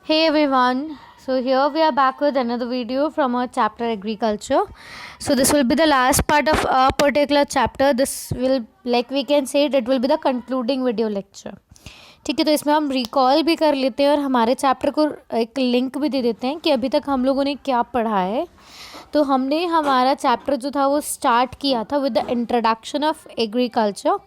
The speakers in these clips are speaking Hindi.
Hey everyone, so here we are back with another video from our chapter agriculture. So this will be the last part of our particular chapter. This will, like we can say, it will be the concluding video lecture. ठीक है, तो इसमें हम रिकॉल भी कर लेते हैं और हमारे चैप्टर को एक लिंक भी दे देते हैं कि अभी तक हम लोगों ने क्या पढ़ा है. तो हमने हमारा चैप्टर जो था वो स्टार्ट किया था with the introduction of agriculture,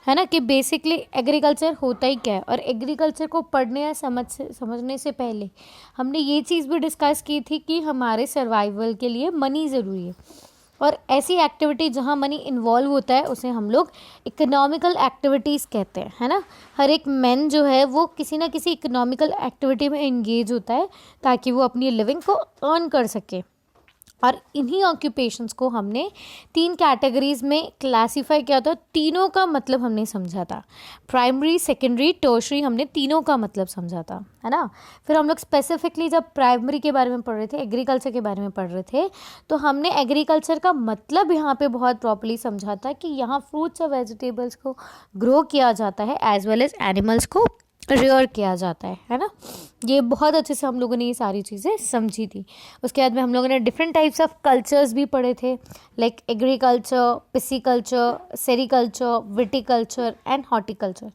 है ना, कि बेसिकली एग्रीकल्चर होता ही क्या है. और एग्रीकल्चर को पढ़ने या समझने से पहले हमने ये चीज़ भी डिस्कस की थी कि हमारे सर्वाइवल के लिए मनी ज़रूरी है. और ऐसी एक्टिविटी जहाँ मनी इन्वॉल्व होता है उसे हम लोग इकोनॉमिकल एक्टिविटीज़ कहते हैं, है ना. हर एक मैन जो है वो किसी ना किसी इकोनॉमिकल एक्टिविटी में इंगेज होता है ताकि वो अपनी लिविंग को अर्न कर सके. और इन्हीं ऑक्यूपेशंस को हमने 3 कैटेगरीज में क्लासीफाई किया था. तीनों का मतलब हमने समझा था. प्राइमरी, सेकेंडरी, टर्शरी, हमने तीनों का मतलब समझा था, है ना. फिर हम लोग स्पेसिफिकली जब प्राइमरी के बारे में पढ़ रहे थे, एग्रीकल्चर के बारे में पढ़ रहे थे, तो हमने एग्रीकल्चर का मतलब यहाँ पे बहुत प्रॉपर्ली समझा था कि यहाँ फ्रूट्स और वेजिटेबल्स को ग्रो किया जाता है एज वेल एज एनिमल्स को रियर किया जाता है ना. ये बहुत अच्छे से हम लोगों ने ये सारी चीज़ें समझी थी. उसके बाद में हम लोगों ने डिफरेंट टाइप्स ऑफ कल्चर्स भी पढ़े थे, like agriculture, pisciculture, sericulture, viticulture and horticulture.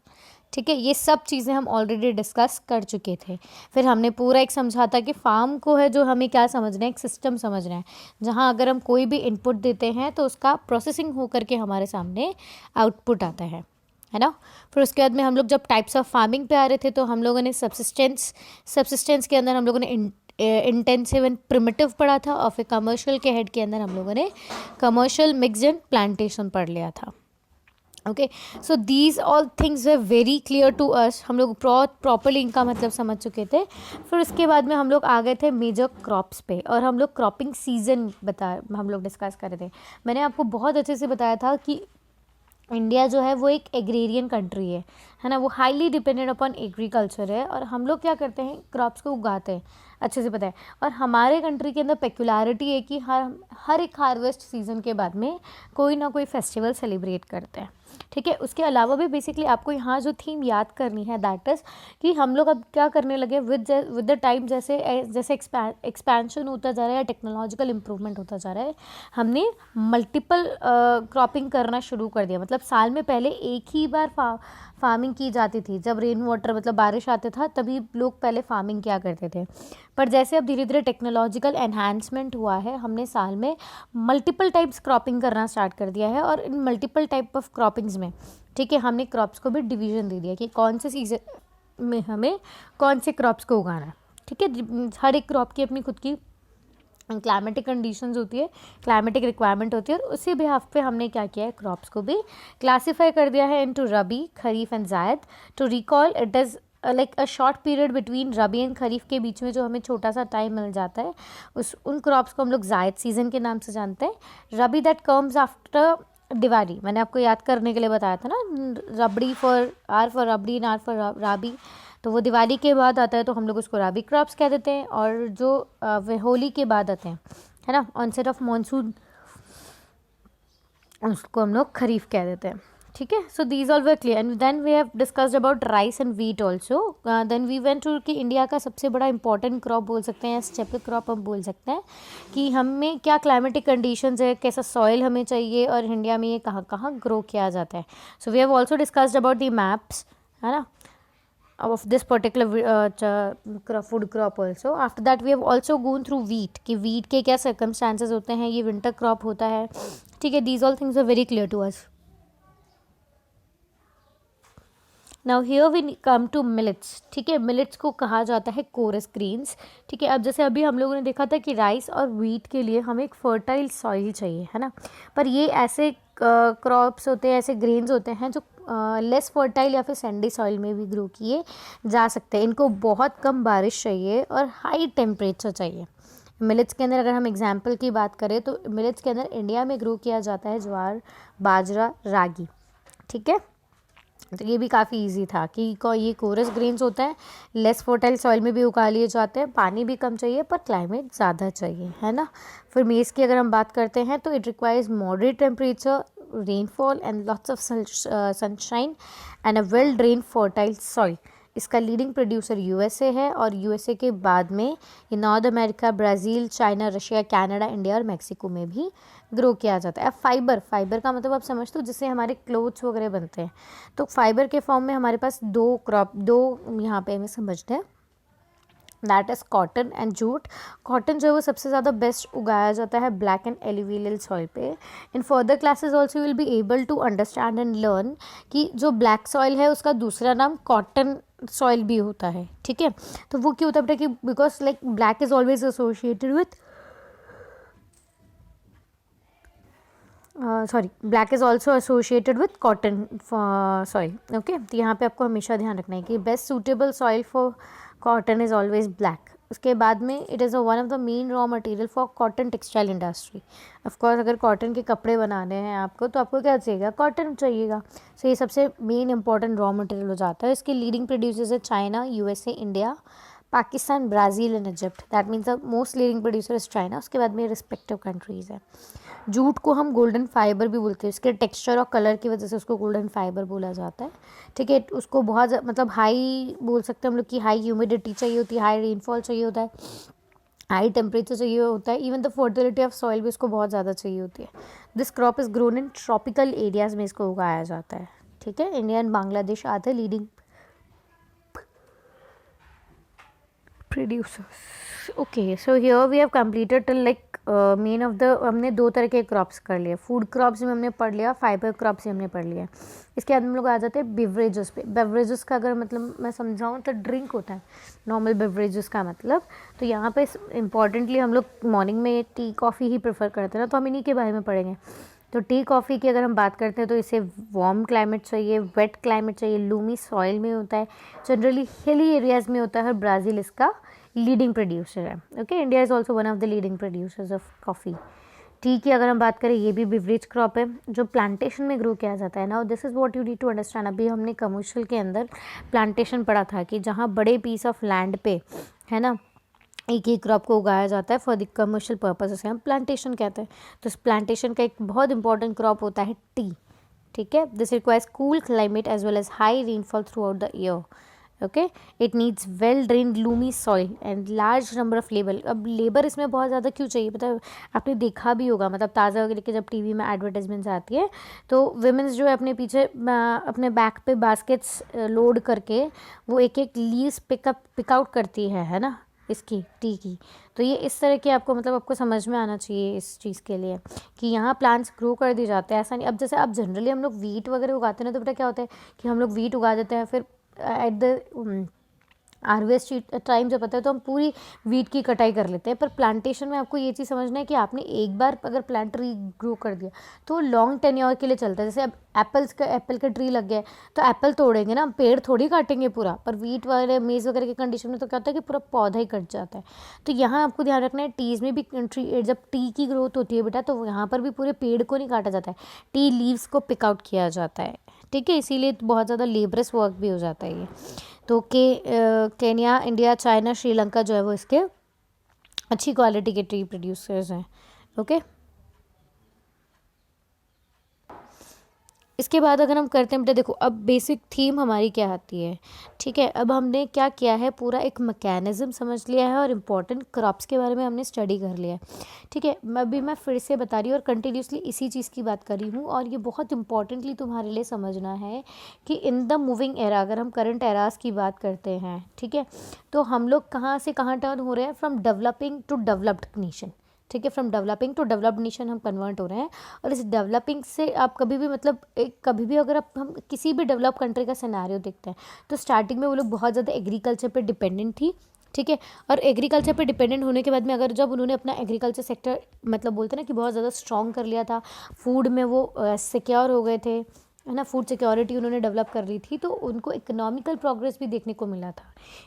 ठीक है, ये सब चीज़ें हम ऑलरेडी डिस्कस कर चुके थे. फिर हमने पूरा एक समझा था कि फार्म को है जो हमें क्या समझना है, एक सिस्टम समझना है जहाँ अगर हम कोई भी इनपुट देते हैं तो उसका प्रोसेसिंग होकर के हमारे सामने आउटपुट आता है ना. फिर उसके बाद में हम लोग जब टाइप्स ऑफ फार्मिंग पे आ रहे थे तो हम लोगों ने सब्सिस्टेंस के अंदर हम लोगों ने इंटेंसिव एंड प्रिमिटिव पढ़ा था. और फिर कमर्शियल के हेड के अंदर हम लोगों ने कमर्शियल, मिक्स एंड प्लांटेशन पढ़ लिया था. Okay, so these all things were very clear to us. हम लोग प्रॉपरली इनका मतलब समझ चुके थे. फिर उसके बाद में हम लोग आ गए थे मेजर क्रॉप्स पे और हम लोग क्रॉपिंग सीजन हम लोग डिस्कस कर रहे थे. मैंने आपको बहुत अच्छे से बताया था कि इंडिया जो है वो एक एग्रेरियन कंट्री है ना. वो हाईली डिपेंडेंट अपॉन एग्रीकल्चर है और हम लोग क्या करते हैं, क्रॉप्स को उगाते हैं, अच्छे से पता है. और हमारे कंट्री के अंदर पेक्युलरिटी है कि हर एक हार्वेस्ट सीजन के बाद में कोई ना कोई फेस्टिवल सेलिब्रेट करते हैं. ठीक है, उसके अलावा भी बेसिकली आपको यहाँ जो थीम याद करनी है दैट इज़ कि हम लोग अब क्या करने लगे विद द टाइम, जैसे जैसे एक्सपेंशन होता जा रहा है, टेक्नोलॉजिकल इम्प्रूवमेंट होता जा रहा है, हमने मल्टीपल क्रॉपिंग करना शुरू कर दिया. मतलब साल में पहले एक ही बार फार्मिंग की जाती थी. जब रेन वाटर मतलब बारिश आते था तभी लोग पहले फार्मिंग किया करते थे. पर जैसे अब धीरे धीरे टेक्नोलॉजिकल एनहांसमेंट हुआ है, हमने साल में मल्टीपल टाइप्स क्रॉपिंग करना स्टार्ट कर दिया है. और इन मल्टीपल टाइप ऑफ क्रॉपिंग्स में, ठीक है, हमने क्रॉप्स को भी डिवीजन दे दिया कि कौन से सीजन में हमें कौन से क्रॉप्स को उगाना है. ठीक है, हर एक क्रॉप की अपनी खुद की क्लाइमेटिक कंडीशंस होती है, क्लाइमेटिक रिक्वायरमेंट होती है. और उसी बिहाफ पे हमने क्या किया है, क्रॉप्स को भी क्लासीफाई कर दिया है into rabi, kharif and zaid. To recall, it is like a short period between rabi and kharif के बीच में जो हमें छोटा सा टाइम मिल जाता है, उन क्रॉप्स को हम लोग जायद सीज़न के नाम से जानते हैं. Rabi that comes after Diwali, मैंने आपको याद करने के लिए बताया था ना, rabri for rabri and R for rabi. तो वो दिवाली के बाद आता है तो हम लोग उसको राबी क्रॉप्स कह देते हैं. और जो वे होली के बाद आते हैं, है ना, ऑनसेट ऑफ मानसून, उसको हम लोग खरीफ कह देते हैं. ठीक है, so these all were clear. And then we have discussed about rice and wheat also. Then we went to कि इंडिया का सबसे बड़ा इंपॉर्टेंट क्रॉप बोल सकते हैं, स्टेपल क्रॉप हम बोल सकते हैं, कि हमें क्या क्लाइमेटिक कंडीशंस है, कैसा सॉइल हमें चाहिए और इंडिया में ये कहाँ कहाँ ग्रो किया जाता है. So we have also discussed about the maps, है ना, of this particular food crop also. After that we have also gone through wheat कि wheat के क्या circumstances होते हैं, ये winter crop होता है. ठीक है, these all things are very clear to us. Now here we come to millets. ठीक है, millets को कहा जाता है कोरस ग्रेन्स. ठीक है, अब जैसे अभी हम लोगों ने देखा था कि राइस और व्हीट के लिए हमें एक फर्टाइल सॉइल चाहिए, है ना. पर ये ऐसे क्रॉप्स होते हैं, ऐसे ग्रेन्स होते हैं जो लेस फर्टाइल या फिर सैंडी सॉइल में भी ग्रो किए जा सकते हैं. इनको बहुत कम बारिश चाहिए और हाई टेम्परेचर चाहिए. मिलेट्स के अंदर अगर हम एग्जांपल की बात करें तो मिलेट्स के अंदर इंडिया में ग्रो किया जाता है ज्वार, बाजरा, रागी. ठीक है, तो ये भी काफ़ी इजी था कि ये कोरस ग्रेन्स होता है, लेस फर्टाइल सॉइल में भी उगा लिए जाते हैं, पानी भी कम चाहिए पर क्लाइमेट ज़्यादा चाहिए, है ना. फिर मेज़ की अगर हम बात करते हैं तो it requires moderate temperature, rainfall and lots of sunshine and a well drained fertile soil. इसका लीडिंग प्रोड्यूसर यूएसए है और यूएसए के बाद में ये north America, Brazil, China, Russia, Canada, India और मैक्सिको में भी ग्रो किया जाता है। अब फाइबर का मतलब आप समझते हो जिससे हमारे क्लोथ्स वगैरह बनते हैं। तो फाइबर के फॉर्म में हमारे पास दो यहाँ पे हमें समझते हैं, that is cotton and jute. Cotton जो है वो सबसे ज़्यादा बेस्ट उगाया जाता है ब्लैक एंड एलुवियल सॉइल पे। In further classes also will be able to understand and learn कि जो ब्लैक सॉइल है उसका दूसरा नाम कॉटन सॉइल भी होता है, ठीक है। तो वो क्यों होता है बेटा कि because like black is always associated with black is also associated with cotton soil, okay. तो यहाँ पे आपको हमेशा ध्यान रखना है कि best suitable soil for cotton is always black. उसके बाद में it is one of the main raw material for cotton textile industry. Of course अगर कॉटन के कपड़े बनाने हैं आपको तो आपको क्या चाहिएगा, कॉटन चाहिएगा। सो ये सबसे मेन इंपॉर्टेंट रॉ मटेरियल हो जाता है। इसके लीडिंग प्रोड्यूसर्स है China, USA, India, Pakistan, Brazil and Egypt. That means the most leading producer is China. उसके बाद में रिस्पेक्टिव कंट्रीज़ है। जूट को हम गोल्डन फाइबर भी बोलते हैं, इसके टेक्सचर और कलर की वजह से उसको गोल्डन फाइबर बोला जाता है, ठीक है। उसको बहुत मतलब हाई बोल सकते हैं हम लोग कि हाई ह्यूमिडिटी चाहिए होती है, हाई रेनफॉल चाहिए होता है, हाई टेम्परेचर चाहिए होता है, even the fertility of soil भी उसको बहुत ज़्यादा चाहिए होती है। This crop is grown in tropical areas में इसको उगाया जाता है, ठीक है। इंडिया एंड बांग्लादेश आते हैं leading producers. Okay, so here we have completed till like main of the, हमने दो तरह के क्रॉप्स कर लिए, फूड क्रॉप्स में हमने पढ़ लिया, फाइबर क्रॉप्स में हमने पढ़ लिया। इसके बाद हम लोग आ जाते हैं बेवरेजेस पे। बेवरेजेस का अगर मतलब मैं समझाऊँ तो ड्रिंक होता है, नॉर्मल बेवरेजेस का मतलब। तो यहाँ पे इम्पॉर्टेंटली हम लोग मॉर्निंग में टी कॉफ़ी ही प्रेफर करते हैं ना, तो हम इन्हीं के बारे में पढ़ेंगे। तो टी कॉफ़ी की अगर हम बात करते हैं तो इसे वार्म क्लाइमेट चाहिए, वेट क्लाइमेट चाहिए, लूमी सॉइल में होता है, जनरली हिली एरियाज़ में होता है, और ब्राज़ील इसका लीडिंग प्रोड्यूसर है, okay. India is also one of the leading producers of coffee. T की अगर हम बात करें, ये भी बेवरेज क्रॉप है जो प्लांटेशन में ग्रो किया जाता है। Now this is what you need to understand. अभी हमने कमर्शियल के अंदर प्लांटेशन पढ़ा था कि जहाँ बड़े पीस ऑफ लैंड पे है ना एक ही क्रॉप को उगाया जाता है फॉर द कमर्शियल पर्पज, से हम प्लांटेशन कहते हैं। तो इस प्लांटेशन का एक बहुत इंपॉर्टेंट क्रॉप होता है टी, ठीक है। This requires cool climate as well as high rainfall throughout the year, okay. It needs well drained loamy soil and large number of labour. अब लेबर इसमें बहुत ज़्यादा क्यों चाहिए पता है, आपने देखा भी होगा, मतलब ताज़ा वगैरह के जब टीवी में एडवर्टाइजमेंट्स आती है तो वुमेन्स जो है अपने पीछे अपने बैक पे बास्केट्स लोड करके वो एक एक लीव्स पिकआउट करती है ना, इसकी टी की। तो ये इस तरह के आपको मतलब आपको समझ में आना चाहिए इस चीज़ के लिए कि यहाँ प्लांट्स ग्रो कर दिए जाते हैं। ऐसा नहीं, अब जैसे अब जनरली हम लोग वीट वगैरह उगाते हैं ना, तो बेटा क्या होता है कि हम लोग वीट उगा देते हैं, फिर एट द हार्वेस्ट टाइम जब आता है तो हम पूरी वीट की कटाई कर लेते हैं। पर प्लांटेशन में आपको ये चीज़ समझना है कि आपने एक बार अगर प्लांट ट्री ग्रो कर दिया तो लॉन्ग टेन्योर के लिए चलता है। जैसे अब एप्पल का ट्री लग गया है तो एप्पल तोड़ेंगे ना, पेड़ थोड़ी काटेंगे पूरा। पर वीट वगैरह मेज़ वगैरह के कंडीशन में तो क्या होता है कि पूरा पौधा ही कट जाता है। तो यहाँ आपको ध्यान रखना है, टीज़ में भी ट्री जब टी की ग्रोथ होती है बेटा तो यहाँ पर भी पूरे पेड़ को नहीं काटा जाता है, टी लीव्स को पिक आउट किया जाता है, ठीक है। इसीलिए बहुत ज़्यादा लेबरस वर्क भी हो जाता है ये। तो केन्या, इंडिया, चाइना, श्रीलंका जो है वो इसके अच्छी क्वालिटी के टी प्रोड्यूसर्स हैं, ओके। इसके बाद अगर हम करते हैं बेटा, देखो अब बेसिक थीम हमारी क्या आती है, ठीक है। अब हमने क्या किया है, पूरा एक मैकेनिज्म समझ लिया है और इम्पॉर्टेंट क्रॉप्स के बारे में हमने स्टडी कर लिया है, ठीक है। अभी मैं फिर से बता रही हूँ और कंटिन्यूसली इसी चीज़ की बात कर रही हूँ, और ये बहुत इंपॉर्टेंटली तुम्हारे लिए समझना है कि इन द मूविंग एरा, अगर हम करंट एराज की बात करते हैं, ठीक है, तो हम लोग कहाँ से कहाँ टर्न हो रहे हैं, from developing to developed nation, ठीक है। From developing to developed nation हम कन्वर्ट हो रहे हैं। और इस डेवलपिंग से आप कभी भी मतलब कभी भी अगर हम किसी भी डेवलप कंट्री का सिनेरियो देखते हैं तो स्टार्टिंग में वो लोग बहुत ज़्यादा एग्रीकल्चर पे डिपेंडेंट थी, ठीक है। और एग्रीकल्चर पे डिपेंडेंट होने के बाद में अगर जब उन्होंने अपना एग्रीकल्चर सेक्टर मतलब बोलते हैं ना कि बहुत ज़्यादा स्ट्रॉन्ग कर लिया था, फूड में वो सिक्योर हो गए थे, है ना, फूड सिक्योरिटी उन्होंने डेवलप कर ली थी, तो उनको इकोनॉमिकल प्रोग्रेस भी देखने को मिला था।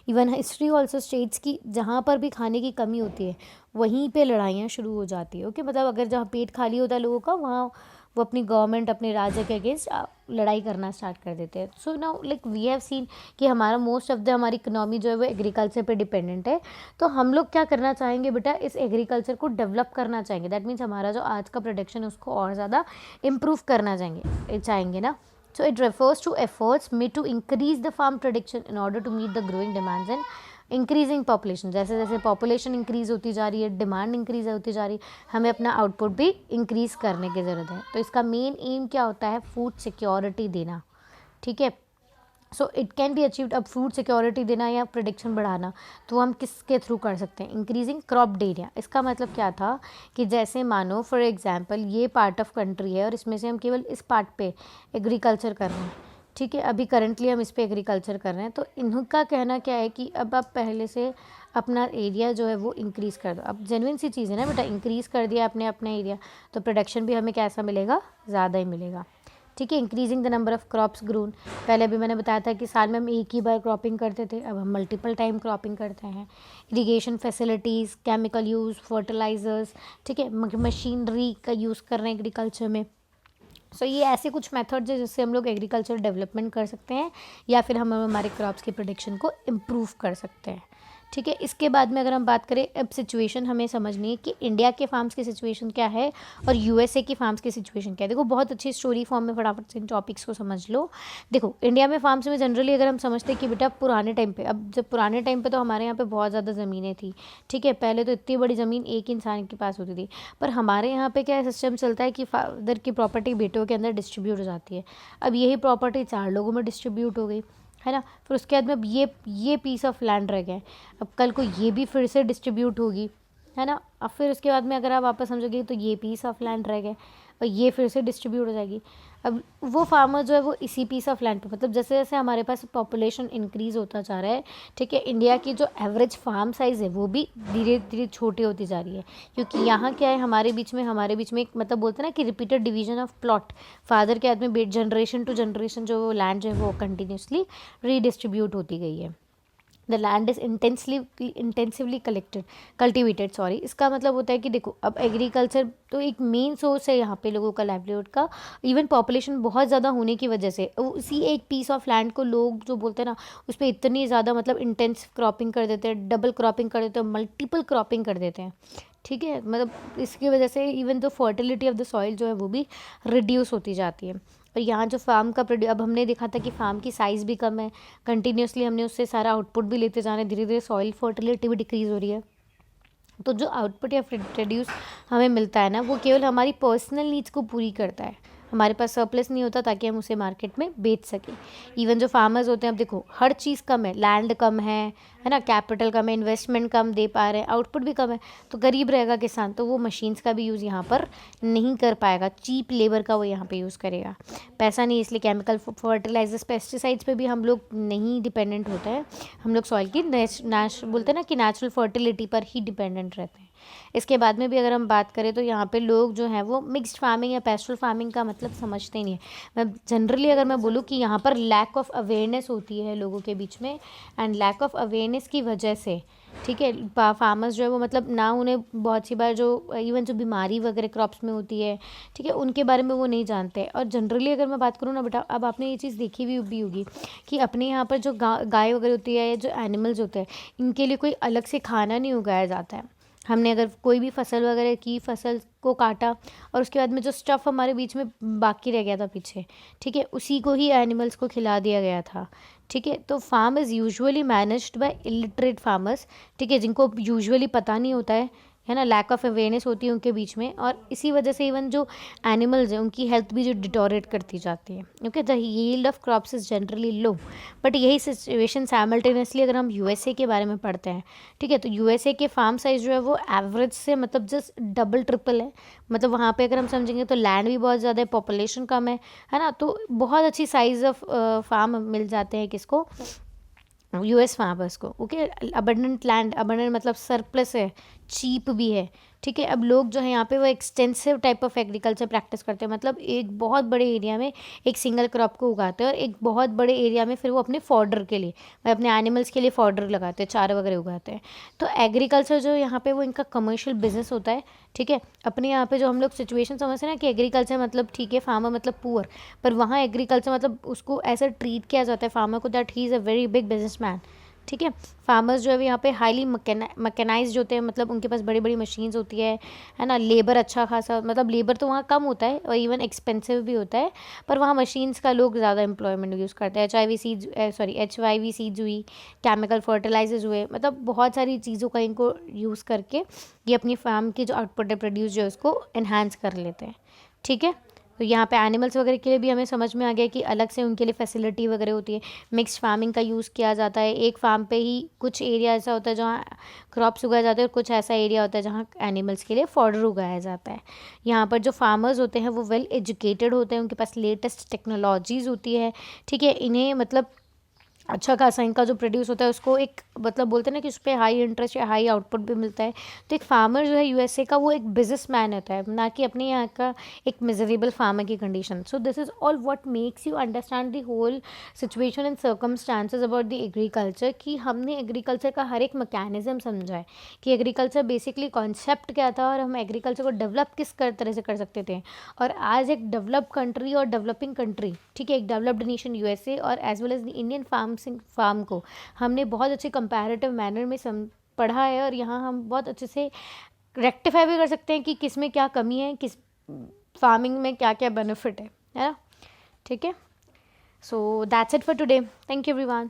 इवन हिस्ट्री ऑल्सो स्टेट्स की जहाँ पर भी खाने की कमी होती है वहीं पे लड़ाइयाँ शुरू हो जाती है, ओके। मतलब अगर जहाँ पेट खाली होता है लोगों का, वहाँ वो अपनी गवर्नमेंट, अपने राज्य के अगेंस्ट लड़ाई करना स्टार्ट कर देते हैं। So now like we have seen कि हमारा मोस्ट ऑफ द हमारी इकोनॉमी जो है वो एग्रीकल्चर पे डिपेंडेंट है। तो हम लोग क्या करना चाहेंगे बेटा, इस एग्रीकल्चर को डेवलप करना चाहेंगे। दैट मीन्स हमारा जो आज का प्रोडक्शन है उसको और ज़्यादा इम्प्रूव करना चाहेंगे ना। So it refers to efforts made to increase the farm production in order to meet the growing demands and increasing population. जैसे जैसे पॉपुलेशन इंक्रीज होती जा रही है, डिमांड इंक्रीज होती जा रही है, हमें अपना आउटपुट भी इंक्रीज करने की ज़रूरत है. तो इसका मेन एम क्या होता है? फूड सिक्योरिटी देना. ठीक है. So it can be achieved. अब फूड सिक्योरिटी देना या प्रोडक्शन बढ़ाना तो हम किसके थ्रू कर सकते हैं? Increasing crop area. इसका मतलब क्या था कि जैसे मानो फॉर एग्जांपल ये पार्ट ऑफ कंट्री है और इसमें से हम केवल इस पार्ट पे एग्रीकल्चर कर रहे हैं. ठीक है. अभी करंटली हम इस पे एग्रीकल्चर कर रहे हैं. तो इनका कहना क्या है कि अब आप पहले से अपना एरिया जो है वो इंक्रीज़ कर दो. अब जेन्युइन सी चीज़ है ना बेटा, इंक्रीज़ कर दिया आपने अपना एरिया तो प्रोडक्शन भी हमें कैसा मिलेगा? ज़्यादा ही मिलेगा. ठीक है. Increasing the number of crops grown. पहले भी मैंने बताया था कि साल में हम एक ही बार क्रॉपिंग करते थे, अब हम मल्टीपल टाइम क्रॉपिंग करते हैं. Irrigation facilities, chemical use, fertilisers. ठीक है. मशीनरी का यूज़ कर रहे हैं एग्रीकल्चर में. सो ये ऐसे कुछ मेथड्स है जिससे हम लोग एग्रीकल्चर डेवलपमेंट कर सकते हैं या फिर हम हमारे क्रॉप्स की प्रोडक्शन को इम्प्रूव कर सकते हैं. ठीक है. इसके बाद में अगर हम बात करें, अब सिचुएशन हमें समझनी है कि इंडिया के फार्म्स की सिचुएशन क्या है और यूएसए की फार्म्स की सिचुएशन क्या है. देखो बहुत अच्छी स्टोरी फॉर्म में फटाफट से इन टॉपिक्स को समझ लो. देखो इंडिया में फार्म्स में जनरली अगर हम समझते हैं कि बेटा पुराने टाइम पे, अब जब पुराने टाइम पे तो हमारे यहाँ पे बहुत ज़्यादा ज़मीनें थी. ठीक है. पहले तो इतनी बड़ी ज़मीन एक इंसान के पास होती थी, पर हमारे यहाँ पे क्या सिस्टम चलता है कि फादर की प्रॉपर्टी बेटों के अंदर डिस्ट्रीब्यूट हो जाती है. अब यही प्रॉपर्टी 4 लोगों में डिस्ट्रीब्यूट हो गई है ना. फिर उसके बाद में अब ये पीस ऑफ लैंड रह गए. अब कल को ये भी फिर से डिस्ट्रीब्यूट होगी है ना. अब फिर उसके बाद में अगर आप वापस समझोगे तो ये पीस ऑफ लैंड रह गए और ये फिर से डिस्ट्रीब्यूट हो जाएगी. अब वो फार्मर जो है वो इसी पीस ऑफ लैंड पे, मतलब जैसे जैसे हमारे पास पॉपुलेशन इंक्रीज़ होता जा रहा है. ठीक है. इंडिया की जो एवरेज फार्म साइज़ है वो भी धीरे धीरे छोटी होती जा रही है, क्योंकि यहाँ क्या है हमारे बीच में एक मतलब बोलते हैं ना कि repeated division of plot. Father के हाथ में जनरेशन टू जनरेशन जो लैंड जो है वो कंटिन्यूसली रीडिस्ट्रीब्यूट होती गई है. The land is intensively cultivated. इसका मतलब होता है कि देखो अब एग्रीकल्चर तो एक मेन सोर्स है यहाँ पे लोगों का लाइवलीहुड का. इवन पॉपुलेशन बहुत ज़्यादा होने की वजह से उसी एक पीस ऑफ लैंड को लोग जो बोलते हैं ना उस पर इतनी ज़्यादा मतलब इंटेंस क्रॉपिंग कर देते हैं, डबल क्रॉपिंग कर देते हैं, मल्टीपल क्रॉपिंग कर देते हैं. ठीक है. मतलब इसकी वजह से इवन जो फर्टिलिटी ऑफ द सॉइल जो है वो भी रिड्यूस होती जाती है. और यहाँ जो फार्म का अब हमने देखा था कि फार्म की साइज़ भी कम है, कंटिन्यूसली हमने उससे सारा आउटपुट भी लेते जा रहे हैं, धीरे धीरे सॉइल फर्टिलिटी भी डिक्रीज़ हो रही है. तो जो आउटपुट या प्रोड्यूस हमें मिलता है ना वो केवल हमारी पर्सनल नीड्स को पूरी करता है. हमारे पास सरप्लस नहीं होता ताकि हम उसे मार्केट में बेच सकें. इवन जो फार्मर्स होते हैं, अब देखो हर चीज़ कम है, लैंड कम है ना, कैपिटल कम है, इन्वेस्टमेंट कम दे पा रहे हैं, आउटपुट भी कम है, तो गरीब रहेगा किसान, तो वो मशीन्स का भी यूज़ यहाँ पर नहीं कर पाएगा. चीप लेबर का वो यहाँ पे यूज़ करेगा. पैसा नहीं, इसलिए केमिकल फर्टिलाइजर्स पेस्टिसाइड्स पे भी हम लोग नहीं डिपेंडेंट होते हैं. हम लोग सॉइल की बोलते हैं ना कि नेचुरल फर्टिलिटी पर ही डिपेंडेंट रहते हैं. इसके बाद में भी अगर हम बात करें तो यहाँ पे लोग जो हैं वो मिक्स्ड फार्मिंग या पेस्टल फार्मिंग का मतलब समझते ही नहीं है. मैं जनरली अगर मैं बोलूँ कि यहाँ पर लैक ऑफ अवेयरनेस होती है लोगों के बीच में, एंड लैक ऑफ अवेयरनेस की वजह से ठीक है फार्मर्स जो है वो मतलब ना उन्हें बहुत सी बार जो इवन जो बीमारी वगैरह क्रॉप्स में होती है ठीक है उनके बारे में वो नहीं जानते. और जनरली अगर मैं बात करूँ ना बेटा, अब आपने ये चीज़ देखी भी होगी कि अपने यहाँ पर जो गाय वगैरह होती है या जो एनिमल्स होते हैं इनके लिए कोई अलग से खाना नहीं उगाया जाता है. हमने अगर कोई भी फसल वगैरह की फसल को काटा और उसके बाद में जो स्टफ़ हमारे बीच में बाकी रह गया था पीछे, ठीक है, उसी को ही एनिमल्स को खिला दिया गया था. ठीक है. तो farm is usually managed by illiterate farmers. ठीक है, जिनको यूजुअली पता नहीं होता है ना, लैक ऑफ अवेयरनेस होती है उनके बीच में, और इसी वजह से इवन जो एनिमल्स हैं उनकी हेल्थ भी जो डिटोरेट करती जाती है. Okay. The yield of crops is generally low. But यही सिचुएशन साइमल्टेनियसली अगर हम यूएसए के बारे में पढ़ते हैं, ठीक है, तो यूएसए के फार्म साइज़ जो है वो एवरेज से मतलब जस्ट डबल ट्रिपल है. मतलब वहाँ पे अगर हम समझेंगे तो लैंड भी बहुत ज़्यादा है, पॉपुलेशन कम है ना, तो बहुत अच्छी साइज़ ऑफ फार्म मिल जाते हैं किसको, यूएस फार्मर्स को. ओके. अबंडेंट लैंड, अबंडेंट मतलब सरप्लस है, चीप भी है. ठीक है. अब लोग जो है यहाँ पे वो extensive type of agriculture practice करते हैं, मतलब एक बहुत बड़े एरिया में एक सिंगल क्रॉप को उगाते हैं और एक बहुत बड़े एरिया में फिर वो अपने फॉडर के लिए अपने एनिमल्स के लिए फॉडर लगाते हैं, चारे वगैरह उगाते हैं. तो एग्रीकल्चर जो यहाँ पे वो इनका कमर्शियल बिजनेस होता है. ठीक है. अपने यहाँ पे जो हम लोग सिचुएशन समझते हैं ना कि एग्रीकल्चर मतलब ठीक है फार्मर मतलब पुअर, पर वहाँ एग्रीकल्चर मतलब उसको ऐसा ट्रीट किया जाता है फार्मर को that he is a very big business man. ठीक है। फार्मर्स जो है यहाँ पे हाईली मैकेनाइज्ड होते हैं, मतलब उनके पास बड़ी बड़ी मशीन्स होती है ना। लेबर अच्छा खासा, मतलब लेबर तो वहाँ कम होता है और इवन एक्सपेंसिव भी होता है, पर वहाँ मशीन्स का लोग ज़्यादा एम्प्लॉयमेंट यूज़ करते हैं। HYV सीड्स हुई, केमिकल फर्टिलाइजर्स हुए, मतलब बहुत सारी चीज़ों का इनको यूज़ करके ये अपनी फार्म की जो आउटपुट है प्रोड्यूस जो है उसको एनहांस कर लेते हैं। ठीक है। तो यहाँ पे एनिमल्स वगैरह के लिए भी हमें समझ में आ गया कि अलग से उनके लिए फैसिलिटी वगैरह होती है। मिक्स्ड फार्मिंग का यूज़ किया जाता है। एक फार्म पे ही कुछ एरिया ऐसा होता है जहाँ क्रॉप्स उगाए जाते हैं और कुछ ऐसा एरिया होता है जहाँ एनिमल्स के लिए फॉडर उगाया जाता है। यहाँ पर जो फार्मर्स होते हैं वो वेल एजुकेटेड होते हैं, उनके पास लेटेस्ट टेक्नोलॉजीज़ होती है। ठीक है। इन्हें मतलब अच्छा खासा इनका जो प्रोड्यूस होता है उसको एक मतलब बोलते हैं ना कि उस पर हाई इंटरेस्ट या हाई आउटपुट भी मिलता है। तो एक फार्मर जो है यूएसए का वो एक बिजनेसमैन होता है, ना कि अपने यहाँ का एक मिजरेबल फार्मर की condition. So this is all what makes you understand the whole situation and circumstances about the agriculture, कि हमने एग्रीकल्चर का हर एक मैकेनिज्म समझा है कि एग्रीकल्चर बेसिकली कॉन्सेप्ट क्या था और हम एग्रीकल्चर को डेवलप किस तरह से कर सकते थे। और आज एक डेवलप कंट्री और डेवलपिंग कंट्री, ठीक है, एक डेवलप्ड नेशन यूएसए और as well as the Indian farm को हमने बहुत अच्छे कंपैरेटिव मैनर में पढ़ा है, और यहाँ हम बहुत अच्छे से रेक्टिफाई भी कर सकते हैं कि किस में क्या कमी है, किस फार्मिंग में क्या क्या बेनिफिट है ना। ठीक है। So that's it for today. Thank you everyone.